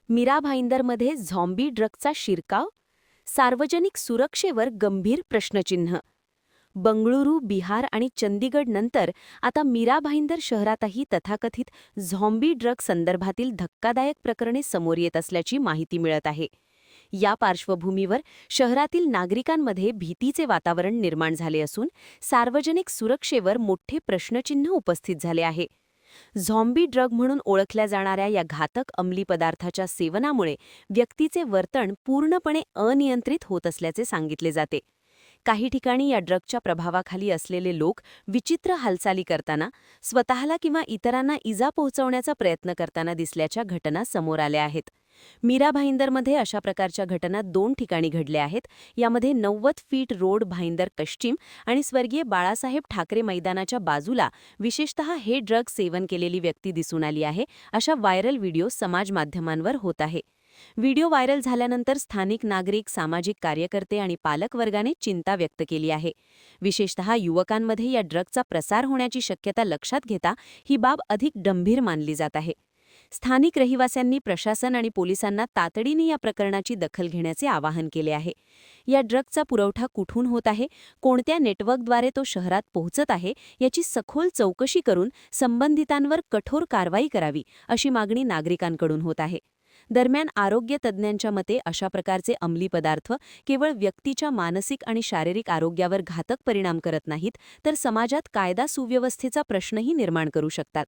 Mira भाईंदरमध्ये zombie ड्रगचा शिरकाव, सार्वजनिक सुरक्षेवर गंभीर प्रश्नचिन्ह. बंगळुरू, बिहार आणि चंदीगड नंतर आता मीरा भाईंदर शहरातही तथाकथित झॉम्बी ड्रग संदर्भातील धक्कादायक प्रकरणे समोर येत असल्याची माहिती मिळत आहे. या पार्श्वभूमीवर शहरातील नागरिकांमध्ये भीतीचे वातावरण निर्माण झाले असून सार्वजनिक सुरक्षेवर मोठे प्रश्नचिन्ह उपस्थित झाले आहे. झॉम्बी ड्रग म्हणून ओळखल्या जाणाऱ्या या घातक अंमली पदार्थाच्या सेवनामुळे व्यक्तीचे वर्तन पूर्णपणे अनियंत्रित होत असल्याचे सांगितले जाते. काही ठिकाणी या ड्रगच्या प्रभावाखाली असलेले लोक विचित्र हालचाली करताना, स्वतःला किंवा इतरांना इजा पोहोचवण्याचा प्रयत्न करताना दिसल्याच्या घटना समोर आल्या आहेत. मीरा भाईंदरमध्ये अशा प्रकारच्या घटना 2 ठिकाणी घडल्या आहेत. यामध्ये 90 फीट रोड भाईंदर पश्चिम आणि स्वर्गीय बाळासाहेब ठाकरे मैदानाच्या बाजूला विशेषतः हे ड्रग सेवन केलेली व्यक्ती दिसून आली आहे, अशा व्हायरल व्हिडिओ समाज माध्यमांवर होत आहे. व्हिडिओ व्हायरल झाल्यानंतर स्थानिक नागरिक, सामाजिक कार्यकर्ते आणि पालक वर्गाने चिंता व्यक्त केली आहे. विशेषतः युवकांमध्ये या ड्रगचा प्रसार होण्याची शक्यता लक्षात घेता ही बाब अधिक गंभीर मानली जात आहे. स्थानिक रहिवाशांनी प्रशासन आणि पोलिसांना तातडीने या प्रकरणाची दखल घेण्याचे आवाहन केले आहे. या ड्रगचा पुरवठा कुठून होत आहे, कोणत्या नेटवर्कद्वारे तो शहरात पोहोचत आहे, याची सखोल चौकशी करून संबंधितांवर कठोर कारवाई करावी, अशी मागणी नागरिकांकडून होत आहे. दरम्यान आरोग्य तज्ज्ञांच्या मते अशा प्रकारचे अंमली पदार्थ केवळ व्यक्तीच्या मानसिक आणि शारीरिक आरोग्यावर घातक परिणाम करत नाहीत, तर समाजात कायदा सुव्यवस्थेचा प्रश्नही निर्माण करू शकतात.